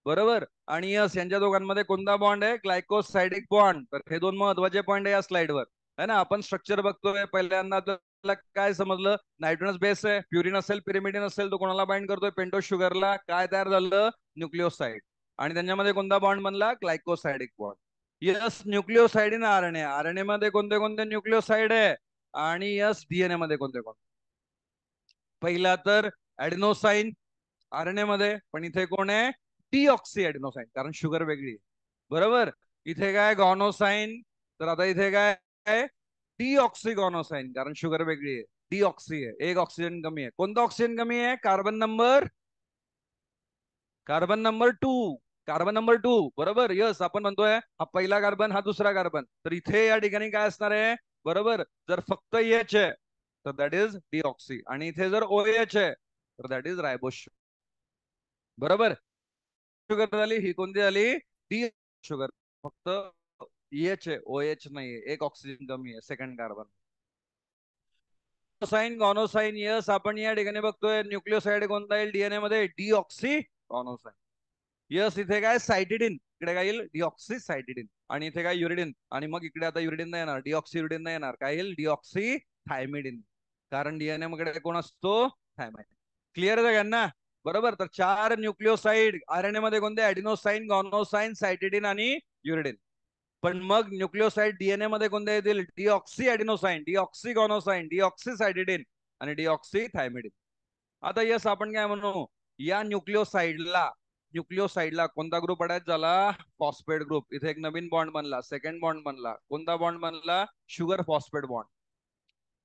बरोबर. आणि यस यांच्या दोघांमध्ये कोणता बॉन्ड आहे? Glycosidic bond. तर हे दोन महत्वाचे पॉईंट आहे या स्लाइडवर, है ना. आपण स्ट्रक्चर बघतोय, पहिल्यांदा आपल्याला काय समजलं? नायट्रोजनस बेस आहे, प्युरिन असेल, पिरिमिडिन असेल, तो कोणाला बाइंड करतोय? पेंटोज शुगरला. काय तयार झालं? न्यूक्लिओसाइड. आणि त्यांच्यामध्ये कोणता बॉन्ड बनला? Glycosidic bond. Yes nucleoside in RNA. RNA मध्ये कोणते कोणते न्यूक्लिओसाइड आहे? आणि यस डीएनए मध्ये कोणते कोणते? पहिला तर ऍडिनोसाइन आरएनए मध्ये, पण इथे कोण आहे? डीऑक्सी ऍडिनोसाइन, कारण शुगर वेगळी आहे. बरोबर. इथे काय? गॉनोसाइन. तर आता इथे काय? डीऑक्सी गॉनोसाइन, कारण शुगर वेगळी आहे. डीऑक्सी आहे, एक ऑक्सिजन कमी आहे. कोणता ऑक्सिजन कमी आहे? Carbon number 2. Carbon number 2. बरोबर. यस आपण म्हणतोय हा पहिला कार्बन, हा दुसरा कार्बन. तर इथे या ठिकाणी काय असणार आहे? बरोबर. जर फक्त एच आहे तर दॅट इज डीऑक्सी, आणि इथे जर ओ एच आहे तर दॅट इज रायबोस. बरोबर. शुगर झाली, ही कोणती झाली? D sugar. फक्त एच आहे, ओ एच नाहीये, एक ऑक्सिजन कमी आहे सेकंड कार्बन. साइन गॉनोसाइन. यस आपण या ठिकाणी बघतोय न्यूक्लिओसाइड कोणता येईल डीएनए मध्ये? डीऑक्सी गॉनोसाइन. यस इथे काय? सायटिडिन. इकडे काय येईल? डीऑक्सी सायटिडिन. आणि इथे काय? युरिडिन. आणि मग इकडे आता युरिडिन नाही येणार, डीऑक्सी युरिडिन नाही येणार, काय येईल? Deoxy thymidine. कारण डीएनए मध्ये कोण असतो? थायमाइन. क्लिअर आहे सगळ्यांना? बरोबर. तर 4 न्यूक्लिओसाइड आरएनए मध्ये कोणते? ऍडिनोसाइन, गॉनोसाइन, सायटिडिन आणि युरिडिन. पण मग न्यूक्लिओसाइड डीएनए मध्ये कोणते येतील? डीऑक्सी ऍडिनोसाइन, डीऑक्सी गॉनोसाइन, डीऑक्सी सायटिडिन आणि डीऑक्सी थायमिडिन. आता यस आपण काय म्हणू? या न्यूक्लिओसाइडला कोणता ग्रुप अटॅच झाला? Phosphate group. इथे एक नवीन बॉन्ड बनला, सेकंड बॉन्ड बनला. कोणता बॉन्ड बनला? Sugar phosphate bond.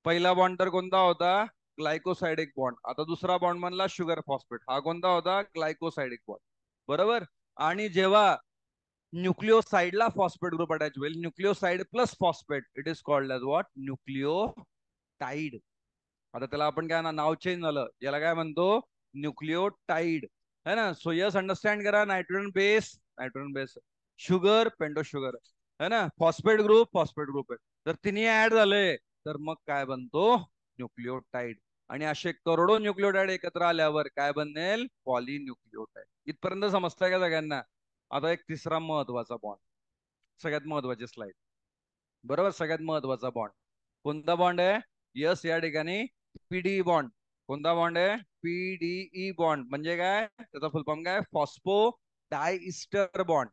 पहिला बॉन्ड तर कोणता होता? Glycosidic bond. आता दुसरा बॉन्ड बनला शुगर फॉस्फेट. हा कोणता होता? Glycosidic bond. बरोबर. आणि जेव्हा न्यूक्लिओसाइडला फॉस्फेट ग्रुप अटॅच होईल, nucleoside plus phosphate, it is called as what? Nucleotide. आता त्याला आपण काय ना, नाव चेंज झालं, याला काय म्हणतो? न्यूक्लिओटाइड. है ना. सो यस अंडरस्टँड करा, नायट्रोजन बेस शुगर पेंटो शुगर है ना, फॉस्फेट ग्रुप आहे. तर तिन्ही ऍड झाले तर मग काय बनतो? न्यूक्लिओटाइड. आणि असे करोडो न्यूक्लिओटाइड एकत्र आल्यावर काय बनेल? पॉलिन्यूक्लिओटाइड. इथपर्यंत समजतंय का सगळ्यांना? आता एक तिसरा महत्वाचा बॉन्ड, सगळ्यात महत्वाची स्लाइड. बरोबर. सगळ्यात महत्वाचा बॉन्ड कोणता बॉन्ड आहे? यस या ठिकाणी पीडीई बॉन्ड. कोणता बॉन्ड आहे? PDE bond. म्हणजे काय? त्याचा फुल फॉर्म काय? Phospho diester bond.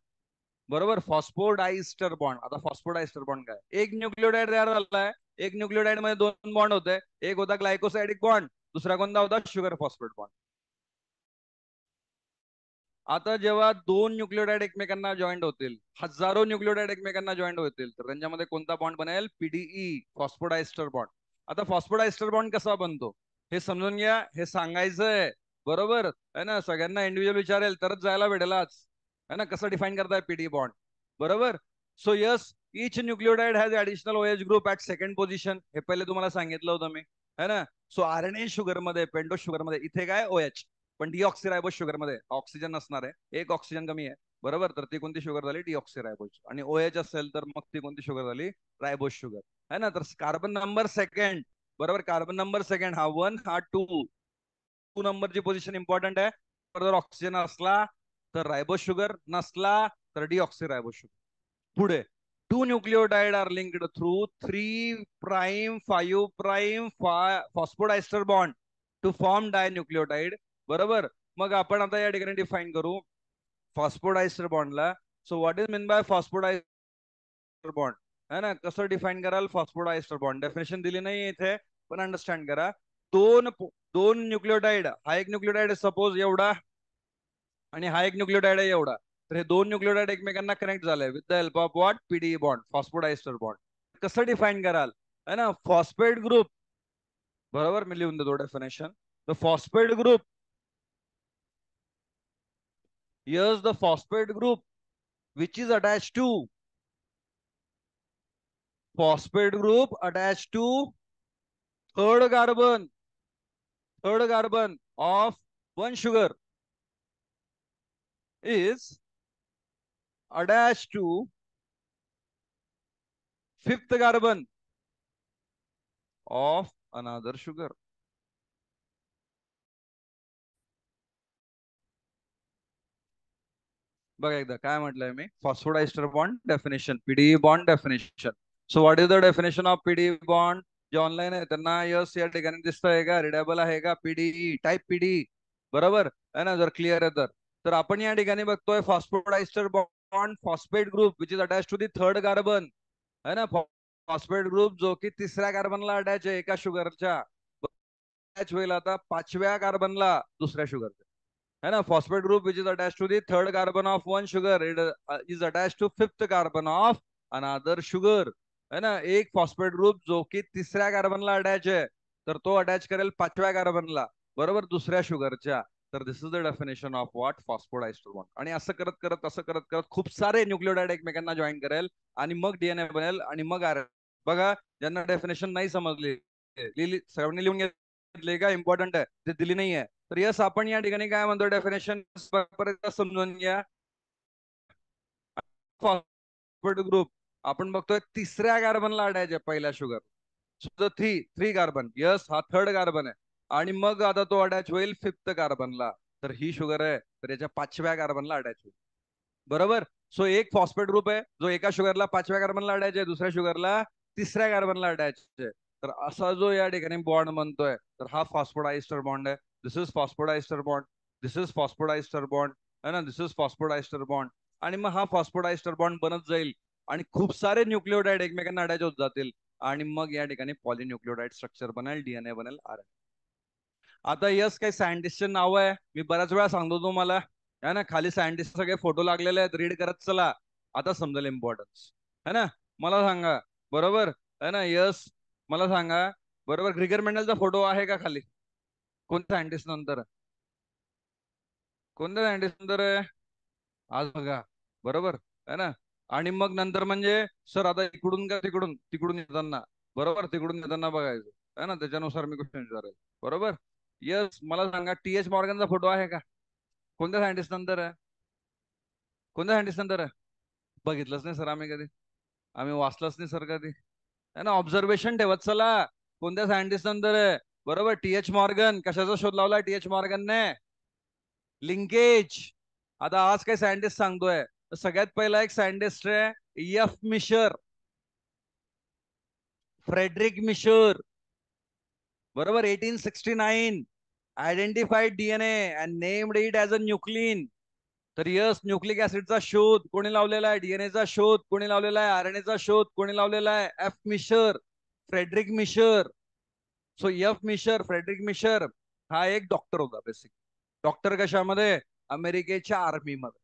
बरोबर. Phospho diester bond. आता फॉस्फो डायइस्टर बॉन्ड काय? एक न्यूक्लिओटाइड तयार झालाय, एक न्यूक्लिओटाइड मध्ये दोन बॉन्ड होते. एक होता ग्लायकोसाइडिक बॉन्ड, दुसरा कोणता होता? Sugar phosphate bond. आता जेव्हा दोन न्यूक्लिओटाइड एकमेकांना जॉईंट होतील, हजारो न्यूक्लिओटाइड एकमेकांना जॉईंट होतील, तर त्यांच्यामध्ये कोणता बॉन्ड बनेल? PDE, phosphodiester bond. आता फॉस्फोडायस्टर बॉन्ड कसा बनतो हे समजून घ्या, हे सांगायचंय. बरोबर है ना. सगळ्यांना इंडिव्हिज्युअल विचारेल तरच जायला भेटेल आज, है ना. कसं डिफाईन करताय पीडीई बॉन्ड? बरोबर. So yes each nucleotide has additional OH group at second position. हे पहिले तुम्हाला सांगितलं होतं मी, है ना. सो आरएनए शुगर मध्ये, पेंटो शुगर मध्ये इथे काय? ओएच. पण डीऑक्सिरायबोस शुगर मध्ये ऑक्सिजन नसणार आहे, एक ऑक्सिजन कमी आहे. बरोबर. तर ती कोणती शुगर झाली? डीऑक्सिरायबोस. आणि ओएच असेल तर मग ती कोणती शुगर झाली? रायबोस शुगर. है ना. तर कार्बन नंबर सेकंड. बरोबर. कार्बन नंबर सेकंड हा 1, हा 2. 2 नंबरची पोझिशन इम्पॉर्टंट आहे. जर ऑक्सिजन असला तर रायबोस शुगर, नसला तर डीऑक्सिरायबोस शुगर. पुढे two nucleotide are linked through 3 prime 5 prime phosphodiester bond to form dinucleotide. बरोबर. मग आपण आता या ठिकाणी डिफाईन करू फॉस्फोडायस्टर बॉन्डला. So what is mean by phosphodiester bond? है ना. कसं डिफाईन कराल फॉस्फोडायस्टर बॉन्ड? डेफिनेशन दिली नाही इथे, पण अंडरस्टँड करा. दोन दोन न्यूक्लिओटाइड, हा एक न्यूक्लिओटाइड सपोज एवढा, आणि हा एक न्यूक्लिओटाइड आहे एवढा. तर हे दोन न्यूक्लिओटाइड एकमेकांना कनेक्ट झाले with the help of what? PDE bond, phosphodiester bond. कसं डिफाईन कराल? है ना. Phosphate group. बरोबर. मी लिहून देतो definition. The phosphate group Here's the phosphate group which is attached to third carbon of one sugar is attached to fifth carbon of another sugar. बघा एकदा काय म्हटलंय मी, phosphodiester bond definition, PDE bond definition. So what is the definition of PDE bond? जे ऑनलाईन आहे त्यांना यस या ठिकाणी दिसतंय का, रिडेबल आहे का? पीडीई, टाईप पीडीई, बरोबर आहे ना? जर क्लिअर आहे तर आपण या ठिकाणी बघतोय phosphodiester bond phosphate group which is attach to the third carbon, है ना? फॉस्फेट ग्रुप जो की तिसऱ्या कार्बनला अटॅच आहे एका शुगरच्या, अटॅच होईल आता पाचव्या कार्बनला दुसऱ्या शुगरच्या, है ना? Phosphate group which is attach to the third carbon of one sugar it is attach to fifth carbon of another sugar, है ना? एक फॉस्फेट ग्रुप जो की तिसऱ्या कार्बनला अटॅच आहे तर तो अटॅच करेल पाचव्या कार्बनला, बरोबर, दुसऱ्या शुगरच्या. तर this is the definition of what phosphodiester bond. आणि असं करत करत खूप सारे न्यूक्लियोटाइड एकमेकांना जॉईन करेल आणि मग डीएनए बनेल आणि मग आर. बघा, ज्यांना डेफिनेशन नाही समजली, लिहिली सगळ्यांनी लिहून घेतली का? इम्पॉर्टंट आहे, ते दिली नाहीये. तर यस आपण या ठिकाणी काय म्हणतो, डेफिनेशन समजून घ्या. फॉस्फेट ग्रुप आपण बघतोय तिसऱ्या कार्बनला अटॅच आहे पहिल्या शुगर, थ्री कार्बन, यस हा थर्ड कार्बन आहे. आणि मग आता तो अटॅच होईल फिफ्थ कार्बनला, तर ही शुगर आहे तर याच्या पाचव्या कार्बनला अटॅच होईल, बरोबर. सो एक फॉस्फेट ग्रुप आहे जो एका शुगरला पाचव्या कार्बनला अटॅच आहे, दुसऱ्या शुगरला तिसऱ्या कार्बनला अटॅच आहे. तर असा जो या ठिकाणी बॉन्ड म्हणतोय तर हा फॉस्फोडायस्टर बॉन्ड आहे. This is phosphodiester bond, this is phosphodiester bond, है ना? This is phosphodiester bond. आणि मग हा फॉस्फोडायस्टर बॉन्ड बनत जाईल आणि खूप सारे न्यूक्लियोटाइड एकमेकांना अटॅच होत जातील आणि मग या ठिकाणी पॉलिन्यूक्लियोटाइड स्ट्रक्चर बनेल, डीएनए बनेल, आर. आता यस काही सायंटिस्टचे नाव आहे, मी बऱ्याच वेळा सांगतो तुम्हाला, है ना? खाली सायंटिस्ट सगळे फोटो लागलेले आहेत, रीड करत चला, आता समजेल इम्पॉर्टन्स, है ना? मला सांगा, बरोबर है ना? यस मला सांगा, बरोबर, ग्रिगर मेंडलचा फोटो आहे का खाली? कोणत्या सायंटिस्ट नंतर, कोणत्या सायंटिस्ट नंतर आहे? आज बघा, बरोबर है ना? आणि मग नंतर म्हणजे सर आता इकडून का तिकडून, तिकडून येताना, बरोबर, तिकडून येताना बघायचं, है ना? त्याच्यानुसार मी क्वेश्चन विचारेल, बरोबर. यस मला सांगा, टी एच मॉर्गनचा फोटो आहे का? कोणत्या सायंटिस्ट नंतर आहे? कोणत्या सायंटिस्ट नंतर आहे? बघितलंच नाही सर आम्ही कधी, आम्ही वाचलंच नाही सर कधी, है ना? ऑब्झर्वेशन ठेवत चला, कोणत्या सायंटिस्ट नंतर आहे, बरोबर. टी एच मॉर्गन, कशाचा शोध लावला टी एच मॉर्गनने? लिंकेज. आता आज काही सायंटिस्ट सांगतोय तर सगळ्यात पहिला एक सायंटिस्ट आहे एफ मिशर, फ्रेडरिक मिशर, बरोबर. 1869 identified DNA and named it as a nuclein. तर यस न्यूक्लिक ऍसिडचा शोध कोणी लावलेला आहे? डीएनएचा शोध कोणी लावलेला आहे? आरएनएचा शोध कोणी लावलेला आहे? F Miescher, Friedrich Miescher. So F Miescher, Friedrich Miescher हा एक डॉक्टर होता बेसिक. डॉक्टर कशामध्ये? अमेरिकेच्या आर्मीमध्ये,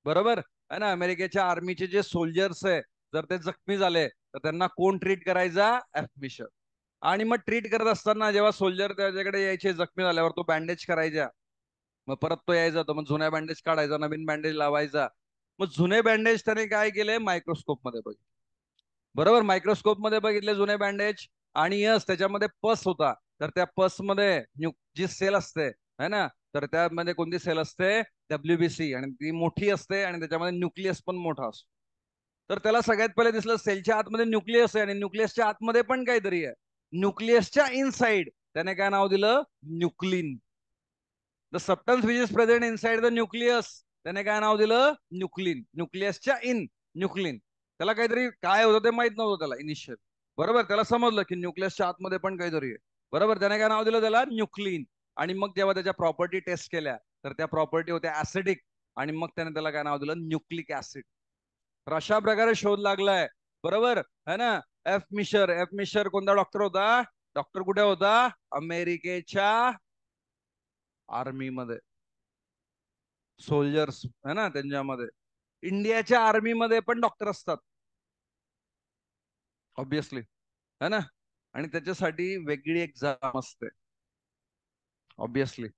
बरोबर आहे ना? अमेरिकेच्या आर्मीचे जे सोल्जर्स आहे जर ते जखमी झाले तर त्यांना कोण ट्रीट करायचा? F Miescher. आणि मग ट्रीट करत असताना जेव्हा सोल्जर त्याच्याकडे यायचे जखमी झाल्यावर तो बँडेज करायचा, मग परत तो यायचा तर मग जुन्या बँडेज काढायचा, नवीन बँडेज लावायचा. मग जुने बँडेज त्याने काय केले? मायक्रोस्कोप मध्ये बघितले, बरोबर. मायक्रोस्कोप मध्ये बघितले जुने बँडेज आणि यस त्याच्यामध्ये पस होता. तर त्या पस मध्ये जी सेल असते, है ना, तर त्यामध्ये कोणती सेल असते? डब्ल्यूबीसी, आणि ती मोठी असते आणि त्याच्यामध्ये न्यूक्लियस पण मोठा असतो. तर त्याला सगळ्यात पहिले दिसलं सेलच्या आतमध्ये न्यूक्लियस आहे आणि न्यूक्लियसच्या आतमध्ये पण काहीतरी आहे. न्यूक्लियसच्या इनसाइड त्याने काय नाव दिलं? Nuclein. The substance which is present inside the nucleus, त्याने काय नाव दिलं? न्यूक्लिन. न्यूक्लियसच्या इन न्यूक्लिन. त्याला काहीतरी काय होतं ते माहित नव्हतं त्याला इनिशियल, बरोबर. त्याला समजलं की न्यूक्लियसच्या आतमध्ये पण काहीतरी आहे, बरोबर. त्याने काय नाव दिलं त्याला? न्यूक्लिन. आणि मग जेव्हा त्याच्या प्रॉपर्टी टेस्ट केल्या तर त्या प्रॉपर्टी होत्या ऍसिडिक आणि मग त्याने त्याला काय नाव दिलं? Nucleic acid. तर अशा प्रकारे शोध लागलाय, बरोबर है ना? एफ मिशर, एफ मिशर कोणता डॉक्टर होता? डॉक्टर कुठे होता? अमेरिकेच्या आर्मीमध्ये, सोल्जर्स है ना त्यांच्यामध्ये. इंडियाच्या आर्मीमध्ये पण डॉक्टर असतात ऑब्विसली, है ना? आणि त्याच्यासाठी वेगळी एक्झाम असते obviously.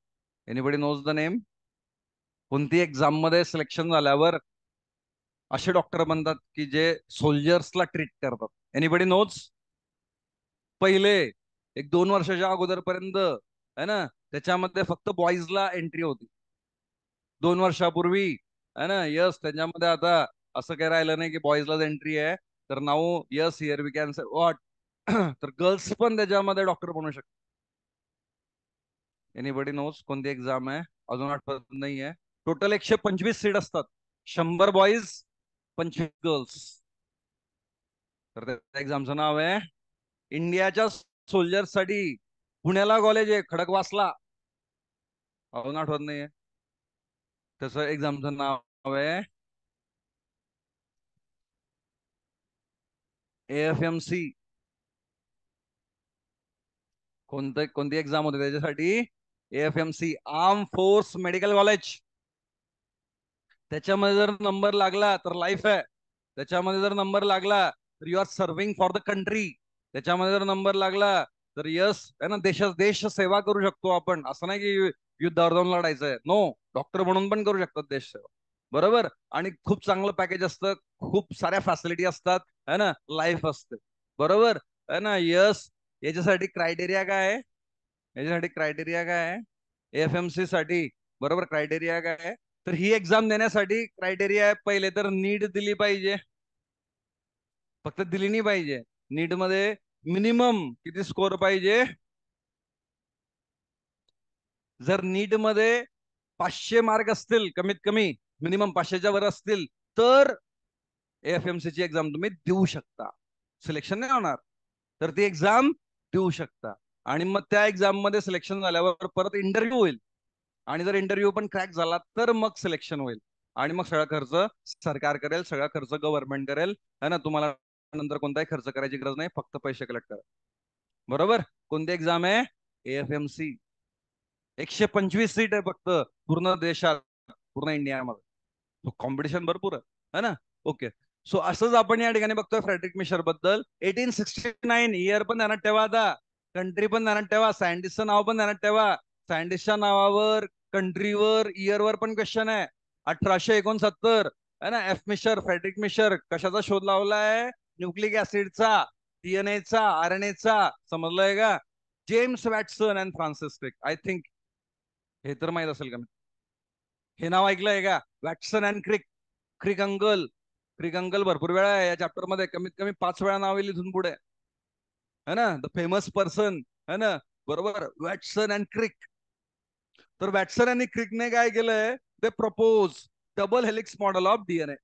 Anybody knows the name? कोणती एक्झाम मध्ये सिलेक्शन झाल्यावर असे डॉक्टर बनतात की जे सोल्जर्सला ट्रीट करतात? Anybody knows? पहिले एक 2 वर्षाच्या अगोदरपर्यंत है ना, त्याच्यामध्ये फक्त बॉईजला एंट्री होती. 2 वर्षापूर्वी है ना, यस त्याच्यामध्ये आता असं काही राहिलं नाही की बॉईजलाच एंट्री आहे. तर now yes here we can say what तर गर्ल्स पण त्याच्यामध्ये डॉक्टर बनू शकतात. एनीबडी नोस कोणती एक्झाम आहे? अजून आठवत नाहीये. टोटल 125 सीट असतात. 100 बॉईज, 25 गर्ल्स. तर त्या एक्झामचं नाव आहे इंडियाच्या सोल्जर्स साठी पुण्याला कॉलेज आहे खडकवासला. अजून आठवत नाहीये. तसं एक्झामचं नाव आहे AFMC. कोणती एक्झाम होती त्याच्यासाठी? AFMC, arm force medical college. त्याच्यामध्ये जर नंबर लागला तर लाईफ आहे. त्याच्यामध्ये जर नंबर लागला तर you are serving for the country. त्याच्यामध्ये जर नंबर लागला तर यस आहे ना, देश सेवा करू शकतो आपण. असं नाही की युद्धावर जाऊन लढायचंय. नो, डॉक्टर म्हणून पण करू शकतात देश सेवा. बरोबर. आणि खूप चांगलं पॅकेज असतं, खूप साऱ्या फॅसिलिटी असतात है ना, लाईफ असते. बरोबर है ना. यस. याच्यासाठी क्रायटेरिया काय आहे? याच्यासाठी क्रायटेरिया काय आहे AFMC साठी? बरोबर, क्रायटेरिया काय आहे? तर ही एक्झाम देण्यासाठी क्रायटेरिया आहे, पहिले तर नीट दिली पाहिजे. फक्त दिली नाही पाहिजे, नीट मध्ये मिनिमम किती स्कोर पाहिजे? जर नीट मध्ये 500 मार्क असतील कमीत कमी, मिनिमम 500च्या वर असतील, तर AFMC ची एक्झाम तुम्ही देऊ शकता. सिलेक्शन नाही होणार, तर ती एक्झाम देऊ शकता. आणि मग त्या एक्झाम मध्ये सिलेक्शन झाल्यावर परत इंटरव्ह्यू होईल. आणि जर इंटरव्ह्यू पण क्रॅक झाला तर मग सिलेक्शन होईल. आणि मग सगळा खर्च सरकार करेल, सगळा खर्च गव्हर्नमेंट करेल है ना. तुम्हाला नंतर कोणताही खर्च करायची गरज नाही, फक्त पैसे कलेक्ट करा. बरोबर. कोणती एक्झाम आहे? AFMC. 125 सीट आहे फक्त पूर्ण देशात, पूर्ण इंडियामध्ये. कॉम्पिटिशन भरपूर आहे है ना. ओके. सो असंच आपण या ठिकाणी बघतोय फ्रेडरिक मिशर बद्दल. 1869 इयर पण ध्यानात ठेवा. आता कंट्री पण ध्यानात ठेवा, सायंटिस्टचं नाव पण ध्यानात ठेवा. सायंटिस्टच्या नावावर, कंट्रीवर, इयरवर पण क्वेश्चन आहे. 1869 है ना. मिशर, फ्रेडरिक मिशर कशाचा शोध लावलाय? न्यूक्लिक ऍसिडचा, DNA चा, RNA चा. समजलंय का? James Watson and Francis Crick. I think हे तर माहित असेल का? हे नाव ऐकलंय का? Watson and Crick. Crick uncle. Crick uncle भरपूर वेळा आहे या चॅप्टर मध्ये, कमीत कमी 5 वेळा नाव येईल इथून पुढे है ना. द फेमस पर्सन है ना. बरोबर, वॅटसन अँड क्रिक. तर वॅटसन आणि क्रिकने काय केलंय? ते propose double helix model of DNA.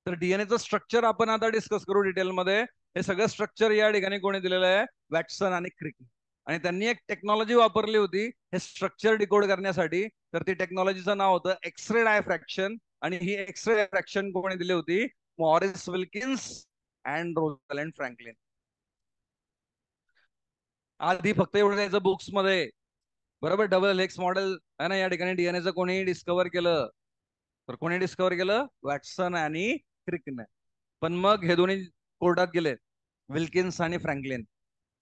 तर DNAचं स्ट्रक्चर आपण आता डिस्कस करू डिटेलमध्ये. हे सगळं स्ट्रक्चर या ठिकाणी कोणी दिलेलं आहे? वॅटसन आणि क्रिक. आणि त्यांनी एक टेक्नॉलॉजी वापरली होती हे स्ट्रक्चर डिकोड करण्यासाठी. तर ती टेक्नॉलॉजीचं नाव होतं एक्सरे डायफ्रॅक्शन. आणि ही एक्सरे डायफ्रॅक्शन कोणी दिली होती? Maurice Wilkins and Rosalind Franklin. आधी फक्त एवढं द्यायचं बुक्स मध्ये. बरोबर, डबल हेलिक्स मॉडेल आहे ना, या ठिकाणी DNAचं कोणी डिस्कवर केलं? तर कोणी डिस्कवर केलं? वॅटसन आणि क्रिकने. पण मग हे दोन्ही कोर्टात गेले, विल्किन्स आणि फ्रँकलिन.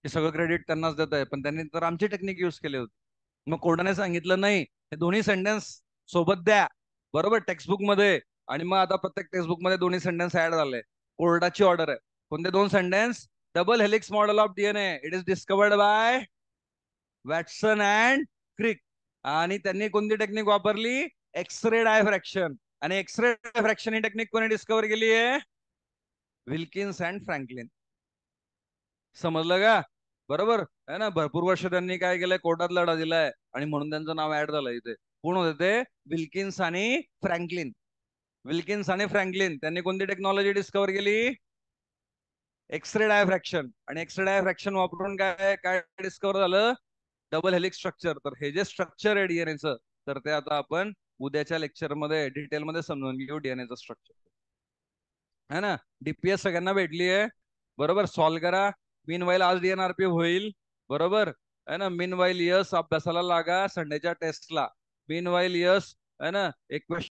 हे सगळं क्रेडिट त्यांनाच देत आहे, पण त्यांनी तर आमची टेक्निक युज केली होती. मग कोर्टाने सांगितलं नाही, हे दोन्ही सेंटेन्स सोबत द्या. बरोबर, टेक्स्टबुक मध्ये. आणि मग आता प्रत्येक टेक्स्टबुक मध्ये दोन्ही सेंटेन्स ऍड झाले. कोर्टाची ऑर्डर आहे. कोणते 2 sentence? Double helix model of DNA it is discovered by Watson and Crick. आणि त्यांनी कोणती टेक्निक वापरली? X ray diffraction. आणि एक्सरे डायफ्रॅक्शन ही टेक्निक कोणी डिस्कवर केली आहे? Wilkins and Franklin. समजलं का? बरोबर आहे ना. भरपूर वर्ष त्यांनी काय केलंय? कोर्टात लढा दिलाय, आणि म्हणून त्यांचं नाव ऍड झालं इथे. कोण होते ते? विल्किन्स आणि फ्रँकलिन. विल्किन्स आणि फ्रँकलिन त्यांनी कोणती टेक्नॉलॉजी डिस्कवर केली? X ray diffraction. आणि एक्सरे डायफ्रॅक्शन वापरून काय काय डिस्कवर झालं? Double helix structure. तर हे जे स्ट्रक्चर आहे DNAचं, तर ते आता आपण उद्याच्या लेक्चरमध्ये डिटेलमध्ये समजून घेऊ. DNAचं स्ट्रक्चर है ना. DPS सगळ्यांना भेटली आहे. बरोबर, सॉल्व करा. मीन वाईल आज DNRP होईल. बरोबर है ना. मीन वाईल यस अभ्यासाला लागा संडेच्या टेस्टला. मीन वाईल यस है ना, एक